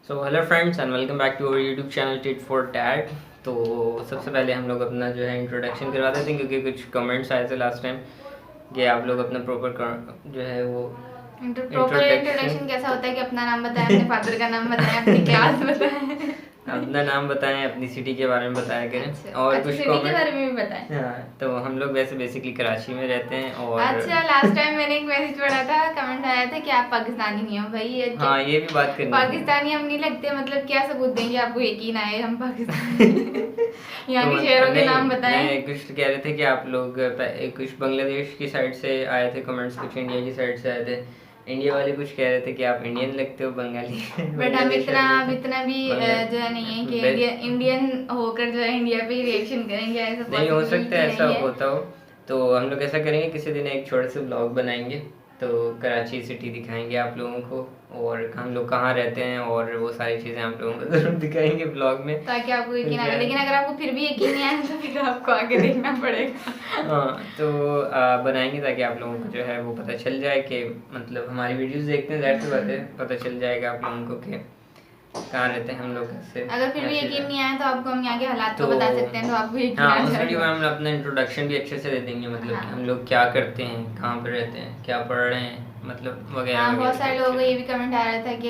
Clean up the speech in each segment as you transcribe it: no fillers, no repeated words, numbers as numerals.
So hello friends and welcome back to our YouTube channel tit for tat. तो सबसे पहले हम लोग अपना जो है इंट्रोडक्शन करवा देते हैं, क्योंकि कुछ कमेंट्स आए थे लास्ट टाइम कि आप लोग अपना प्रॉपर जो है वो इंट्रोडक्शन कैसा होता है कि अपना नाम बताएं, अपने फादर का नाम बताएं, अपनी क्लास बताएं, अपना नाम बताएं, अपनी सिटी के बारे में बताया करें। अच्छा, और अच्छा, कुछ सिटी के कमेंट बारे में भी बताएं। हाँ, तो हम लोग वैसे बेसिकली कराची में रहते हैं। और अच्छा, लास्ट टाइम मैंने एक मैसेज पढ़ा था, कमेंट आया था कि आप पाकिस्तानी नहीं हो भाई। ये हाँ, ये भी बात करनी पाकिस्तानी हम नहीं लगते, मतलब क्या सबूत देंगे आपको यकीन आए हम पाकिस्तानी। यहाँ तो के शहरों के नाम बताएं। नहीं, कुछ कह रहे थे कि आप लोग कुछ बांग्लादेश की साइड से आए थे कमेंट्स, कुछ इंडिया की साइड से आए थे। इंडिया वाले कुछ कह रहे थे कि आप इंडियन लगते हो, बंगाली। बट हम इतना भी जो है नहीं है कि इंडियन होकर जो है इंडिया पे रिएक्शन करेंगे, ऐसा नहीं हो सकता है, ऐसा नहीं है। होता हो तो हम लोग ऐसा करेंगे, किसी दिन एक छोटे से ब्लॉग बनाएंगे, तो कराची सिटी दिखाएंगे आप लोगों को, और हम लोग कहाँ रहते हैं और वो सारी चीज़ें आप लोगों को जरूर दिखाएंगे ब्लॉग में, ताकि आपको यकीन आए। लेकिन अगर आपको फिर भी यकीन नहीं आया तो फिर आपको आगे देखना पड़ेगा। हाँ, तो बनाएंगे ताकि आप लोगों को जो है वो पता चल जाए कि मतलब हमारी वीडियोस देखते हैं, ज़ाहिर सी बात है पता चल जाएगा आप लोगों को कि कहाँ रहते हैं हम लोग कैसे। अगर फिर भी यकीन नहीं आया तो आपको हम यहाँ के हालात तो को बता सकते हैं, तो आपको यकीन हाँ, आ उस वीडियो में जाएगा। हम अपना इंट्रोडक्शन भी अच्छे से दे देंगे, मतलब कि हाँ। हम लोग क्या करते हैं, कहाँ पर रहते हैं, क्या पढ़ रहे हैं, मतलब वगैरह हाँ, बहुत वगैरह सारे सब लोगों को चीज़ें। ये भी कमेंट आ रहा था कि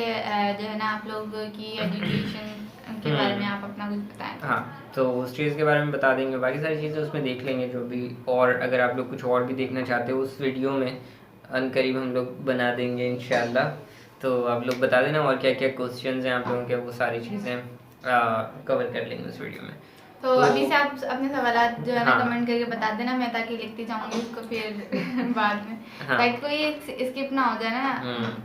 जो है ना आप लोग की एजुकेशन के बारे में आप अपना कुछ बताएं। हाँ, तो उस चीज़ के बारे में बता देंगे, बाकी सारी चीज़ें उसमें देख लेंगे जो भी। और अगर आप लोग कुछ और भी देखना चाहते हो उस वीडियो में अनकरीब हम लोग बना देंगे इंशाल्लाह। तो आप लोग बता देना और क्या क्या क्वेश्चंस हैं आप लोगों के, वो सारी चीज़ें कवर कर लेंगे उस वीडियो में। तो अभी से आप अपने सवालात जो है ना हाँ। कमेंट करके बता देना, मैं ताकि लिखती जाऊंगी उसको फिर बाद में, हाँ। ताकि कोई स्किप ना हो जाए ना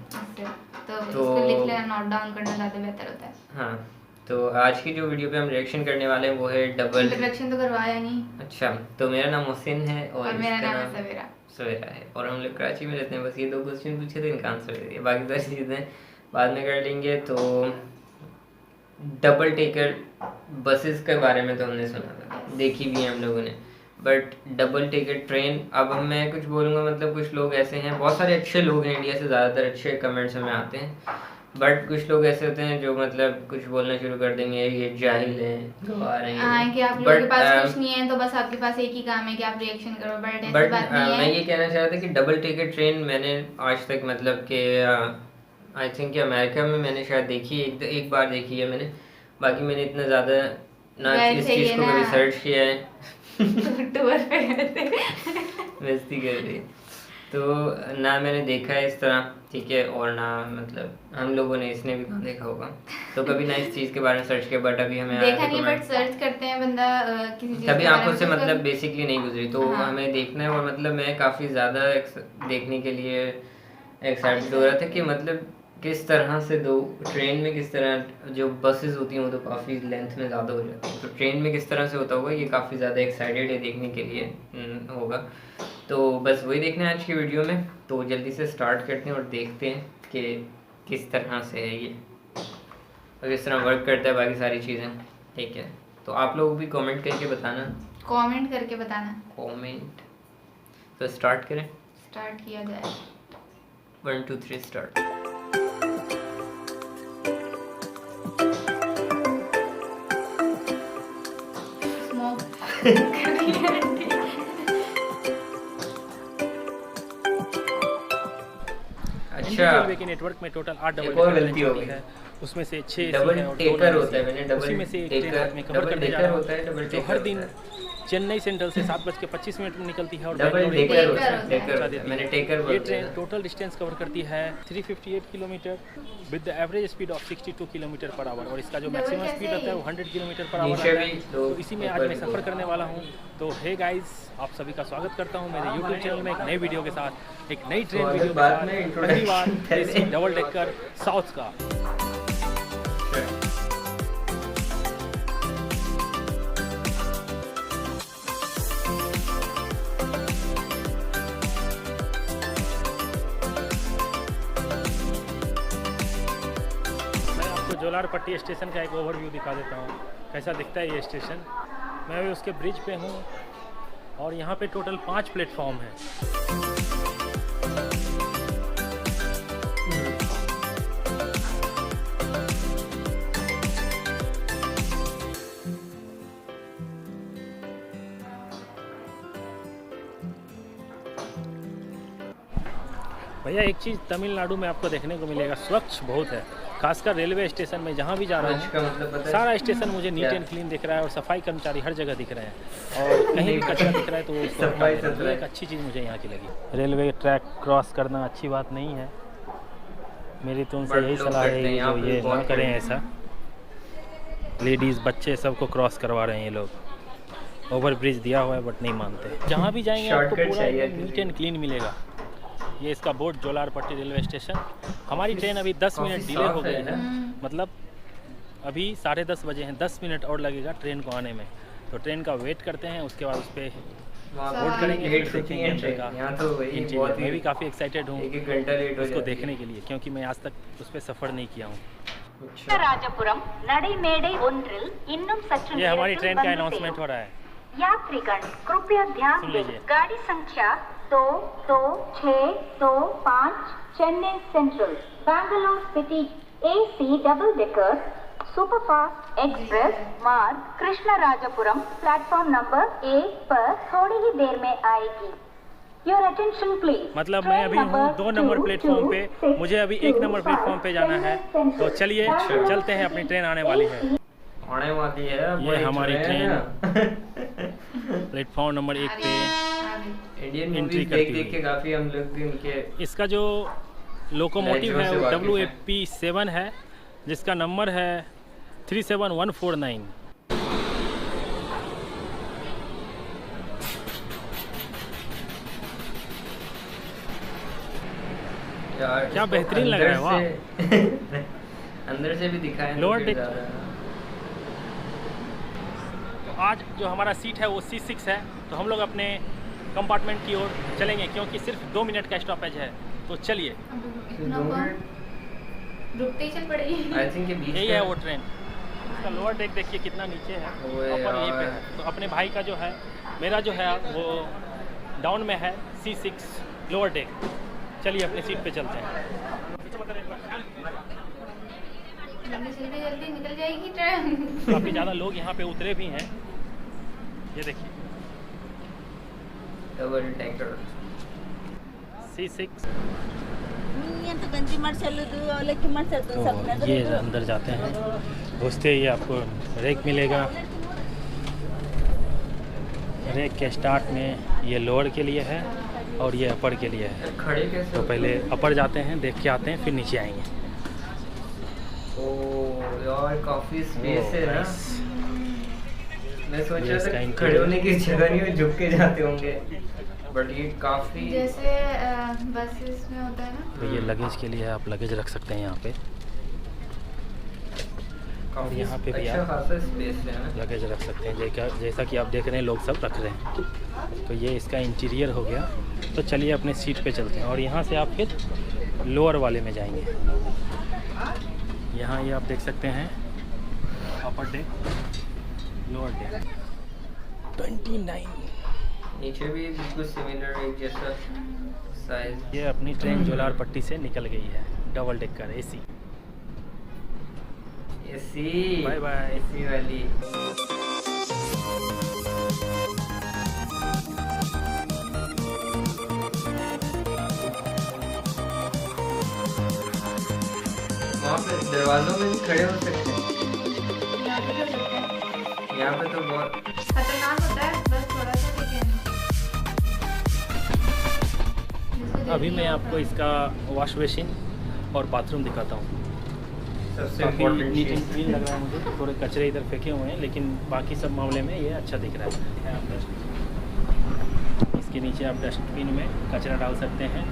इससे। तो उसको लिख लेना, नोट डाउन करना ज़्यादा बेहतर होता है। हाँ, तो आज की जो वीडियो पे हम रिएक्शन करने वाले हैं वो है डबल। इंट्रोडक्शन तो करवाया नहीं। अच्छा, तो मेरा नाम मोहसिन है और मेरा इसका नाम है सवेरा। सवेरा है, और हम लोग कराची में रहते हैं। बस ये दो क्वेश्चन पूछे थे, इनका आंसर दे दिया, बाकी सारी चीज़ें बाद में कर लेंगे। तो डबल टेकर बसेस के बारे में तो हमने सुना था, देखी भी है हम लोगों ने, बट डबल टेकर ट्रेन, अब मैं कुछ बोलूँगा मतलब कुछ लोग ऐसे हैं, बहुत सारे अच्छे लोग हैं इंडिया से, ज़्यादातर अच्छे कमेंट्स में आते हैं, बट कुछ लोग ऐसे होते हैं जो मतलब कुछ बोलना शुरू कर देंगे, ये जाहिल हैं, गवा रहे हैं, कि आप लोगों के पास कुछ नहीं है तो बस आपके पास एक ही काम है कि आप रिएक्शन करो, बट ऐसी बात नहीं है। मैं ये कहना चाह रहा था कि डबल टिकट ट्रेन मैंने आज तक मतलब कि आई थिंक कि अमेरिका में मैंने शायद देखी, एक बार देखी है मैंने, बाकी मैंने इतना ज़्यादा ना इस चीज़ को कभी सर्च किया है। टूर पे गए थे। बेइज्जती कर रही, तो ना मैंने देखा है इस तरह, ठीक है, और ना मतलब हम लोगों ने, इसने भी कहाँ देखा होगा, तो कभी ना इस चीज़ के बारे में सर्च किया, बट अभी हमें देखा नहीं, बट सर्च करते हैं बंदा किसी चीज़ कभी के बारे आंखों में से तो मतलब बेसिकली नहीं गुजरी, तो हाँ। हमें देखना है, और मतलब मैं काफ़ी ज़्यादा देखने के लिए एक्साइटेड हो रहा था कि मतलब किस तरह से दो ट्रेन में किस तरह जो बसेस होती हैं वो तो काफ़ी लेंथ में ज़्यादा हो जाती हैं, तो ट्रेन में किस तरह से होता होगा, ये काफ़ी ज़्यादा एक्साइटेड है देखने के लिए होगा। तो बस वही देखना है आज की वीडियो में, तो जल्दी से स्टार्ट करते हैं और देखते हैं कि किस तरह से है ये और किस तरह वर्क करता है बाकी सारी चीज़ें, ठीक है। तो आप लोग भी कमेंट करके बताना, कमेंट करके बताना। कमेंट। तो स्टार्ट करें, स्टार्ट किया जाए। 1 2 3 स्टार्ट। अच्छा, रेलवे के नेटवर्क में टोटल 8 डबल एक और गलती हो गई है, उसमें से 6 डबल टेकर होता है, मैंने उसी में से एक ट्रेन टेकर आज में कवर डबल करने जा टेकर रहा होता है, हूँ डबल जो टेकर हर दिन होता है। चेन्नई सेंट्रल से 7:25 में निकलती है और डबल बेंगलोर टेकर होता टेकर है, टेकर होता है, मैंने टेकर ये बोल ट्रेन दिया। टोटल डिस्टेंस कवर करती है 358 kilometre with the average speed of 62 kilometre per hour, और इसका जो मैक्सिमम स्पीड रहता है वो 100 किलोमीटर पर आवर नीचे रहता है। भी तो इसी में आज मैं सफ़र करने वाला हूँ। तो हे गाइस, आप सभी का स्वागत करता हूँ मेरे यूट्यूब चैनल में एक नई वीडियो के साथ, एक नई ट्रेन वीडियो के बाद में साथ, introduction पहली बार पहले। एसी डबल डेकर साउथ का। जोलारपट्टी स्टेशन का एक ओवरव्यू दिखा देता हूँ, कैसा दिखता है ये स्टेशन। मैं अभी उसके ब्रिज पे हूँ और यहाँ पे टोटल 5 प्लेटफॉर्म हैं। भैया एक चीज़ तमिलनाडु में आपको देखने को मिलेगा, स्वच्छ बहुत है। खासकर रेलवे स्टेशन में जहाँ भी जा रहा स्वच्छ का मतलब हूँ, पता है? सारा स्टेशन मुझे नीट क्या? एंड क्लीन दिख रहा है और सफाई कर्मचारी हर जगह दिख रहे हैं, और कहीं भी कचरा दिख रहा है तो वो उसको हटा दे रहे हैं। तो एक अच्छी चीज़ मुझे यहाँ की लगी। रेलवे ट्रैक क्रॉस करना अच्छी बात नहीं है, मेरी तो उनसे यही सलाह है कि जो ये ना करें ऐसा। लेडीज़ बच्चे सबको क्रॉस करवा रहे हैं ये लोग। ओवर ब्रिज दिया हुआ है बट नहीं मानते। जहाँ भी जाएंगे आपको Shortcut पूरा चाहिए नीट एंड क्लीन मिलेगा। ये इसका बोर्ड जोलारपट्टी रेलवे स्टेशन। हमारी ट्रेन अभी 10 मिनट डिले हो गई है, मतलब अभी 10:30 बजे हैं, 10 मिनट और लगेगा ट्रेन को आने में। तो ट्रेन का वेट करते हैं, उसके बाद उस पर बोर्ड करेंगे, फिर देखेंगे अंदर का इंटीरियर। मैं भी काफ़ी एक्साइटेड हूँ एक घंटा लेट हो उसको जाती है। देखने के लिए, क्योंकि मैं आज तक उस पर सफ़र नहीं किया हूँ। ராஜபுரம் நடைமேடை ஒன்றில் இன்னும் சற்று ये हमारी நேரத்தில் ट्रेन का வந்து अनाउंसमेंट சேரும். हो रहा है। यात्रीगण कृपया ध्यान सुन दें, लीजिए। गाड़ी संख्या 2265 Chennai central Bangalore city AC double decker superfast express मार्ग कृष्णराजपुरम प्लेटफॉर्म नंबर 1 पर थोड़ी ही देर में आएगी। Your attention please. मतलब मैं अभी हूँ 2 नंबर प्लेटफॉर्म पे, मुझे अभी 1 नंबर प्लेटफॉर्म पे जाना है। तो चलिए चलते हैं, अपनी ट्रेन आने वाली है। आने वाली है ये हमारी प्लेटफॉर्म नंबर 1 पे इंडियन एंट्री मूवीज करती देख देख के काफी हम लोग भी उनके इसका जो लोकोमोटिव है लाइटों से वो वाकिफ है। WFP7 है, जिसका नंबर है 37149। यार क्या इसको बेहतरीन लग रहा है, वाह। अंदर से भी दिखाया है Lower तो फिर deck। ज़्यादा है। तो आज जो हमारा सीट है वो C6 है, तो हम लोग अपने कंपार्टमेंट की ओर चलेंगे, क्योंकि सिर्फ 2 मिनट का स्टॉपेज है। तो चलिए, रुकते ही चल पड़ेगी। आई थिंक ये बीच यही में है वो ट्रेन। इसका लोअर डेक देखिए कितना नीचे है, ओए ऊपर यहीं पे यार। है। तो अपने भाई का जो है, मेरा जो है वो डाउन में है, C6 लोअर डेक। चलिए अपनी सीट पे चलते हैं। जल्दी जल्दी जल्दी निकल जाएगी ट्रेन। काफ़ी ज़्यादा लोग यहाँ पे उतरे भी हैं, ये देखिए डबल डेकर। C6। तो तो ये अंदर जाते हैं, घुसते ही आपको रैक मिलेगा। रैक के स्टार्ट में ये लोअर के लिए है और ये अपर के लिए है। खड़े कैसे तो पहले अपर जाते हैं, देख के आते हैं, फिर नीचे आएंगे। ओ यार काफी स्पेस है ना। मैं सोच ये रहा इसका था इंटीरियर। खड़े होने की जगह नहीं है, झुक के जाते होंगे, बट ये काफी जैसे बसेस में होता है ना। तो ये लगेज के लिए आप लगेज रख सकते हैं यहाँ पे, काफी यहाँ पे भी अच्छा आप खासा स्पेस है ना। लगेज रख सकते हैं। जैसा कि आप देख रहे हैं लोग सब रख रहे हैं। तो ये इसका इंटीरियर हो गया। तो चलिए अपने सीट पे चलते हैं, और यहाँ से आप फिर लोअर वाले में जाएंगे। यहाँ ये आप देख सकते हैं अपर डेक, लोअर डेक 29। नीचे भी बिल्कुल सिमिलर एक जैसा साइज। ये अपनी ट्रेन जोलारपट्टी से निकल गई है, double decker AC। AC bye bye. AC वाली। वहाँ पे दरवाजों में भी खड़े हो सकते हैं। यहाँ पे जो लगता है यहाँ पे तो बहुत खतरनाक होता है, बस थोड़ा सा लेकिन अभी मैं आपको इसका वॉश बेसिन और बाथरूम दिखाता हूँ। सबसे काफ़ी important neat and cheese. Clean लग रहा है मुझे। थोड़े कचरे इधर फेंके हुए हैं, लेकिन बाकी सब मामले में ये अच्छा दिख रहा है। इसके नीचे आप डस्टबिन में कचरा डाल सकते हैं,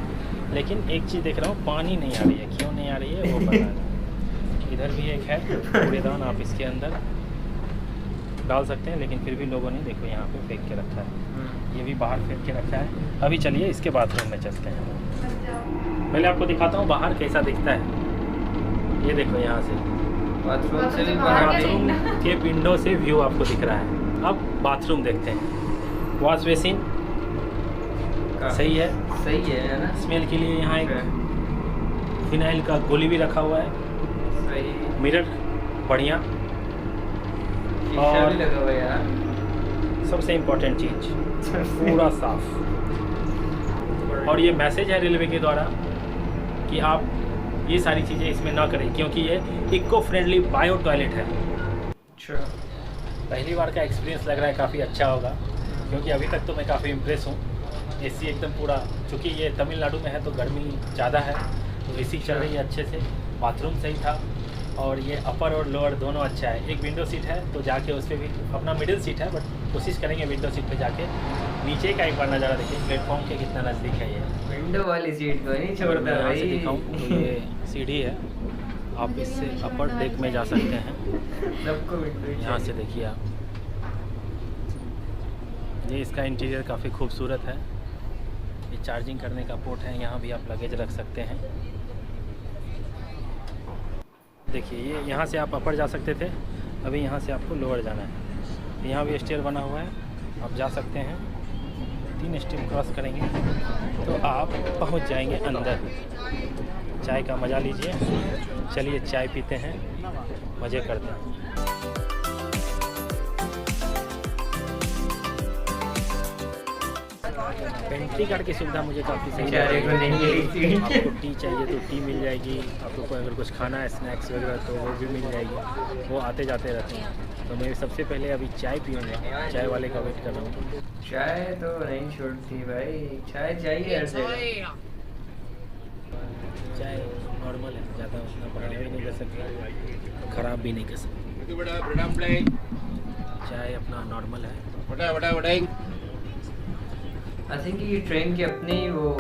लेकिन एक चीज़ देख रहा हूँ, पानी नहीं आ रही है। क्यों नहीं आ रही है वो पता नहीं। इधर भी एक है कूड़ेदान, आप इसके अंदर डाल सकते हैं, लेकिन फिर भी लोगों ने देखो यहाँ पे फेंक के रखा है। ये भी बाहर फेंक के रखा है। अभी चलिए इसके बाथरूम में चलते हैं। पहले आपको दिखाता हूँ बाहर कैसा दिखता है। ये देखो यहाँ से बाथरूम से भी बाहर बाहर के बाथरूम window। के विंडो से व्यू आपको दिख रहा है। अब बाथरूम देखते हैं। वॉश बेसिन सही है, सही है ना। स्मेल के लिए यहाँ एक फिनाइल का गोली भी रखा हुआ है। सही। मिरर बढ़िया, शीशा और- भी लगा हुआ है यार। सबसे इम्पोर्टेंट चीज़ पूरा साफ। और ये मैसेज है रेलवे के द्वारा कि आप ये सारी चीज़ें इसमें ना करें, क्योंकि ये इको फ्रेंडली बायो टॉयलेट है। अच्छा, पहली बार का एक्सपीरियंस लग रहा है काफ़ी अच्छा होगा, क्योंकि अभी तक तो मैं काफ़ी इम्प्रेस हूँ। एसी एकदम पूरा, चूँकि ये तमिलनाडु में है तो गर्मी ज़्यादा है, तो एसी चल रही है अच्छे से। बाथरूम सही था, और ये अपर और लोअर दोनों अच्छा है। एक विंडो सीट है तो जाके उस पर भी, अपना मिडिल सीट है बट कोशिश करेंगे विंडो सीट पे जाके नीचे का एक बार नज़ारा देखिए प्लेटफॉर्म के कितना नज़दीक है ये। विंडो वाली सीट को नहीं छोड़ता यहाँ भाई। से दिखाऊँ तो ये सीढ़ी है, आप इससे अपर डेक में जा सकते हैं। सबको विंडो यहाँ से देखिए आप, ये इसका इंटीरियर काफ़ी खूबसूरत है। ये चार्जिंग करने का पोर्ट है, यहाँ भी आप लगेज रख सकते हैं। देखिए ये यहाँ से आप अपर जा सकते थे, अभी यहाँ से आपको लोअर जाना है। यहाँ भी स्टेयर बना हुआ है, आप जा सकते हैं। 3 स्टेप क्रॉस करेंगे तो आप पहुँच जाएंगे अंदर। चाय का मज़ा लीजिए। चलिए चाय पीते हैं, मज़े करते हैं। पेंट्री कार्ड की सुविधा मुझे काफ़ी सही बेचारे को नहीं मिली थी। आपको टी चाहिए तो टी मिल जाएगी, आपको अगर कुछ खाना है स्नैक्स वगैरह तो वो भी मिल जाएगी। वो आते जाते रहते हैं। तो मैं सबसे पहले अभी चाय पीऊँगा, चाय वाले का वेट कर रहा हूँ। चाय तो नहीं छोड़ती भाई, चाय चाहिए हर जगह। चाय नॉर्मल है, ज़्यादा उतना बड़ा भी नहीं कर सकते, ख़राब भी नहीं कर सकते। चाय अपना नॉर्मल है। आई थिंक ये ट्रेन की अपनी वो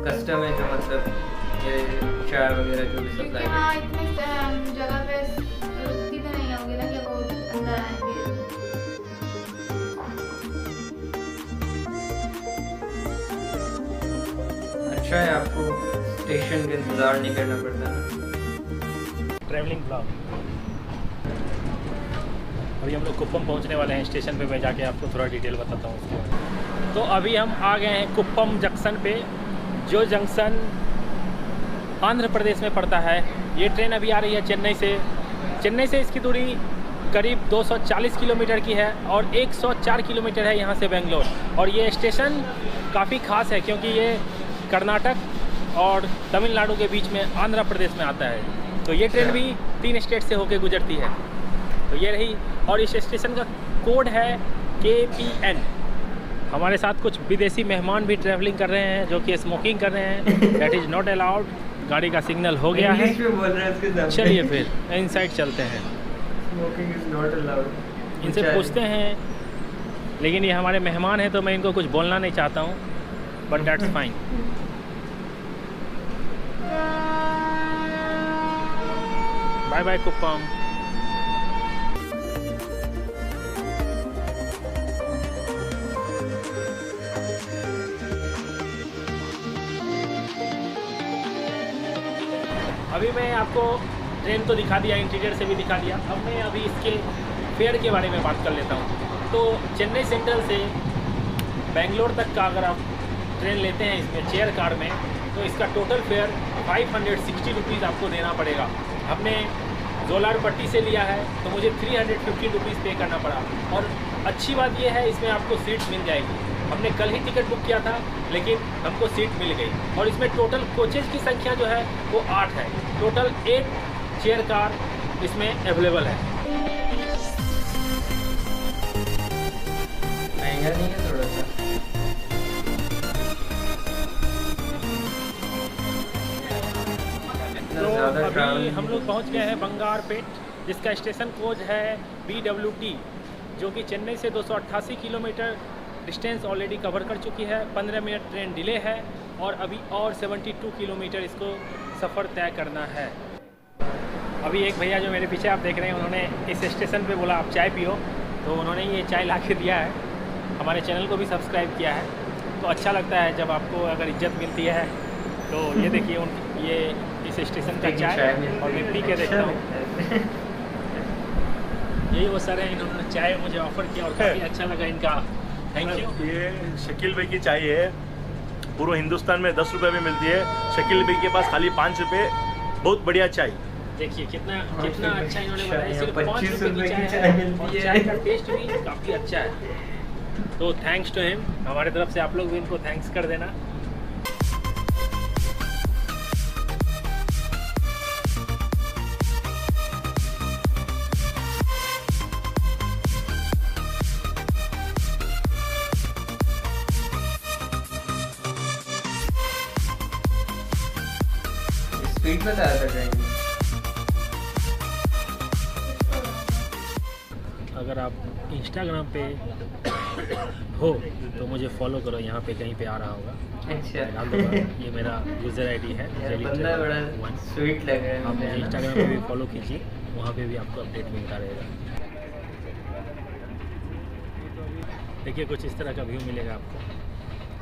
कस्टम है, जो मतलब ये चाय वगैरह जो भी सप्लाई हाँ, इतने जगह पे रुकती तो नहीं होगी ना कि वो अंदर आएंगे। अच्छा है, आपको स्टेशन का इंतज़ार नहीं करना पड़ता। Travelling blog. अभी हम लोग कुप्पम पहुंचने वाले हैं। स्टेशन पे मैं जाके आपको थोड़ा डिटेल बताता हूँ उसके बारे में। तो अभी हम आ गए हैं कुप्पम जंक्शन पे, जो जंक्शन आंध्र प्रदेश में पड़ता है। ये ट्रेन अभी आ रही है चेन्नई से। चेन्नई से इसकी दूरी करीब 240 किलोमीटर की है और 104 किलोमीटर है यहाँ से बेंगलोर। और ये स्टेशन काफ़ी ख़ास है क्योंकि ये कर्नाटक और तमिलनाडु के बीच में आंध्र प्रदेश में आता है। तो ये ट्रेन भी 3 स्टेट से होकर गुजरती है। तो ये रही, और इस स्टेशन का कोड है KPN। हमारे साथ कुछ विदेशी मेहमान भी ट्रैवलिंग कर रहे हैं जो कि स्मोकिंग कर रहे हैं। That is not allowed. गाड़ी का सिग्नल हो गया है। इंग्लिश में बोल रहे हैं उसके सामने। चलिए फिर इनसाइड चलते हैं, स्मोकिंग इज नॉट अलाउड। इनसे पूछते हैं। लेकिन ये हमारे मेहमान हैं तो मैं इनको कुछ बोलना नहीं चाहता हूँ, but that's fine. Bye bye Kuppam. अभी मैं आपको ट्रेन तो दिखा दिया, इंटीरियर से भी दिखा दिया। अब मैं अभी इसके फेयर के बारे में बात कर लेता हूँ। तो चेन्नई सेंट्रल से बेंगलोर तक का अगर आप ट्रेन लेते हैं इसमें चेयर कार में, तो इसका टोटल फेयर 560 रुपीज़ आपको देना पड़ेगा। हमने जोलारपट्टी से लिया है तो मुझे 350 रुपीज़ पे करना पड़ा। और अच्छी बात यह है इसमें आपको सीट मिल जाएगी। हमने कल ही टिकट बुक किया था लेकिन हमको सीट मिल गई। और इसमें टोटल कोचेज़ की संख्या जो है वो 8 है। टोटल 8 चेयर कार इसमें अवेलेबल है। महंगा नहीं है थोड़ा सा? तो अभी हम लोग पहुंच गए हैं बंगारपेट, जिसका स्टेशन कोड है BWT, जो कि चेन्नई से 288 किलोमीटर डिस्टेंस ऑलरेडी कवर कर चुकी है। 15 मिनट ट्रेन डिले है और अभी और 72 किलोमीटर इसको सफ़र तय करना है। अभी एक भैया जो मेरे पीछे आप देख रहे हैं, उन्होंने इस स्टेशन पे बोला आप चाय पियो, तो उन्होंने ये चाय ला के दिया है। हमारे चैनल को भी सब्सक्राइब किया है, तो अच्छा लगता है जब आपको अगर इज्जत मिलती है। तो ये देखिए ये इस स्टेशन का चाय और मैं पी के देखता हूँ। यही वो सर हैं, इन्होंने चाय मुझे ऑफ़र किया और काफ़ी अच्छा लगा इनका। Thank you. ये शकील भाई की चाय है, पूरे हिंदुस्तान में 10 रुपये में मिलती है। शकील भाई के पास खाली 5 रुपये, बहुत बढ़िया चाय। देखिए कितना अच्छा इन्होंने बनाया। सिर्फ 5 25 रुपये की चाय है और चाय का टेस्ट भी काफ़ी अच्छा है। तो थैंक्स टू हिम, हमारे तरफ से आप लोग भी इनको थैंक्स कर देना। बताया था ट्रेन में। अगर आप इंस्टाग्राम पे हो तो मुझे फॉलो करो, यहाँ पे कहीं पे आ रहा होगा, अच्छा मैं डाल दूंगा। ये मेरा यूज़र आईडी है यार, Jelly बंदा Travel बड़ा 1। स्वीट लग रहा है आप मुझे मुझे ना। इंस्टाग्राम पे भी फॉलो कीजिए, वहाँ पे भी आपको अपडेट मिलता रहेगा। देखिए कुछ इस तरह का व्यू मिलेगा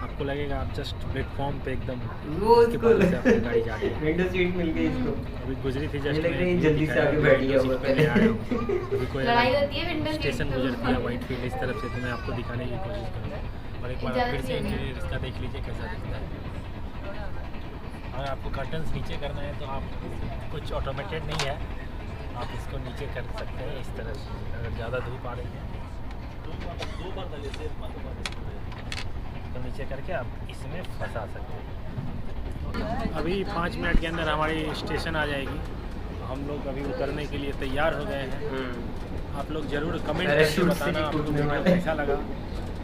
आपको लगेगा आप जस्ट प्लेटफॉर्म पे एकदम वो उसके उसको बाद से आपकी गाड़ी जा रही है। विंडो सीट मिल गई इसको। अभी गुजरी थी मुझे जस्ट, लग रहा है जल्दी से आके बैठ गया होगा पहले। अभी कोई लड़ाई होती है विंडो स्टेशन गुजरती है व्हाइट फील्ड इस तरफ से, तो मैं आपको दिखाने की कोशिश करूँगा। और एक बार आप फिर से इंटीरियर इसका देख लीजिए कैसा दिखता है। अगर आपको कर्टन्स नीचे करना है तो आप कुछ ऑटोमेटेड नहीं है, आप इसको नीचे कर सकते हैं इस तरह से। अगर ज़्यादा धूप आ रही है तो नीचे करके आप इसमें फंसा सकते हैं। अभी 5 मिनट के अंदर हमारी स्टेशन आ जाएगी, तो हम लोग अभी उतरने के लिए तैयार हो गए हैं। आप लोग ज़रूर कमेंट करके पैराशूट से बताना आपको कूदने वीडियो वाले। कैसा लगा,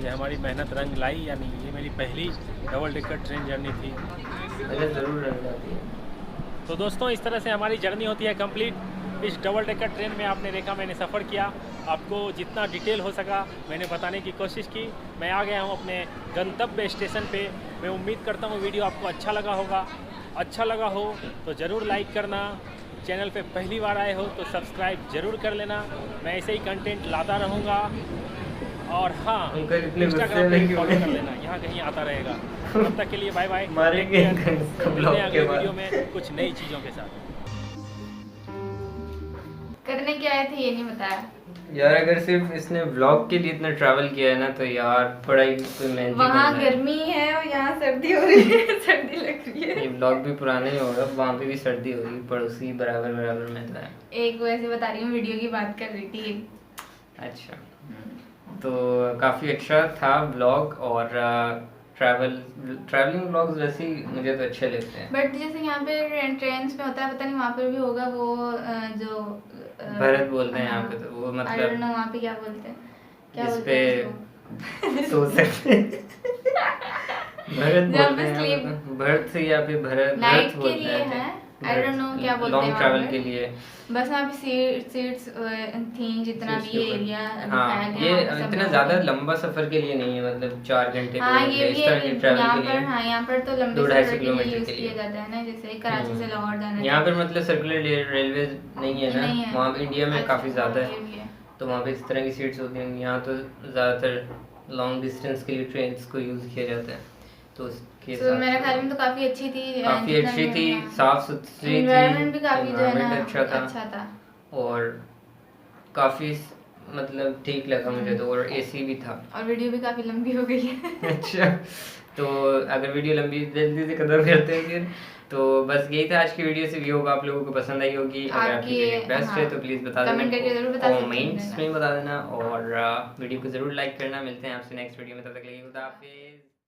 ये हमारी मेहनत रंग लाई या नहीं। ये मेरी पहली डबल डेकर ट्रेन जर्नी थी। पहले जरूर रह जाती है। तो दोस्तों इस तरह से हमारी जर्नी होती है कंप्लीट। इस डबल डेकर ट्रेन में आपने देखा मैंने सफ़र किया, आपको जितना डिटेल हो सका मैंने बताने की कोशिश की। मैं आ गया हूँ अपने गंतव्य स्टेशन पे। मैं उम्मीद करता हूँ वीडियो आपको अच्छा लगा होगा। अच्छा लगा हो तो ज़रूर लाइक करना, चैनल पे पहली बार आए हो तो सब्सक्राइब ज़रूर कर लेना। मैं ऐसे ही कंटेंट लाता रहूँगा। और हाँ, अंकल इतने इंस्टाग्राम गुस्से पे में भी क्यों फॉलो हैं? कर लेना, यहाँ कहीं आता रहेगा। तब तक के लिए बाय बाय, मारेंगे Take care। इसको मिलते ब्लॉग हैं के अगले बाद। वीडियो में कुछ नई चीज़ों के साथ। करने क्या आए थे ये नहीं बताया। यार अगर सिर्फ इसने व्लॉग के लिए इतना ट्रैवल किया है ना तो यार पढ़ाई कोई मेहनती वहाँ करना है। गर्मी है और यहाँ सर्दी हो रही है। सर्दी लग रही है। ये व्लॉग भी पुराना ही होगा, वहाँ पे भी सर्दी होगी, पड़ोसी बराबर बराबर में था। एक वैसे बता रही हूँ, वीडियो की बात कर रही थी। अच्छा, तो काफ़ी अच्छा था व्लॉग। और ट्रैवलिंग व्लॉग्स वैसे ही मुझे तो अच्छे लगते हैं। बट जैसे यहाँ पे ट्रेन्स में होता है, पता नहीं वहाँ पे भी होगा वो जो भरत बोलते हैं यहाँ पे, तो वो I don't मतलब know वहाँ पे क्या बोलते हैं, क्या जिस बोलते पे हैं उसको? सो सकते हैं। भरत जहाँ बोलते पे हैं sleep- यहाँ पे, भरत से या फिर भरत नाइट के बोलते लिए हैं। है, I don't know क्या बोलते हैं लॉन्ग वहाँ ट्रैवल पे। के लिए। बस वहाँ पे सीट्स थी, जितना Seats भी के ऊपर। एरिया हाँ, दिखाया गया ये वहाँ पे सब इतना लोग ज़्यादा थे। लंबा सफ़र के लिए नहीं है, मतलब 4 घंटे हाँ के ये इस भी तरह है के कि ट्रैवल यहाँ के पर, लिए। हाँ यहाँ पर तो लंबे 2-2.5 सफर के लिए किलोमीटर यूज के किया लिए। जाता है ना, जैसे कराची से लाहौर जाना यहाँ पर मतलब सर्कुलर रेलवे नहीं है ना, नहीं है। वहाँ पे इंडिया में अच्छा, काफ़ी ज़्यादा हाँ, है, ये भी है। तो वहाँ पे इस तरह की सीट्स होती हैं। यहाँ तो ज़्यादातर लॉन्ग डिस्टेंस के लिए ट्रेन्स को यूज़ किया जाता है, तो उसके तो मेरे ख्याल में तो काफी अच्छी थी, काफ़ी जितना अच्छी भी थी, हाँ। साफ सुथरी थी, एनवायरनमेंट भी काफी जो है ना environment अच्छा था। और काफ़ी मतलब ठीक लगा मुझे तो, और एसी भी था। और वीडियो भी काफी लंबी हो गई है। अच्छा, तो अगर वीडियो लंबी जल्दी से खत्म करते हैं फिर। तो बस यही था आज की वीडियो से। वीडियो आप लोगों को पसंद आई होगी, अगर आपकी वीडियो बेस्ट है तो प्लीज़ बता देना, कमेंट करके जरूर बता सकते हैं। कमेंट्स में बता देना, और वीडियो को ज़रूर लाइक करना। मिलते हैं आपसे नेक्स्ट वीडियो में, तब तक के लिए खुदा हाफिज़।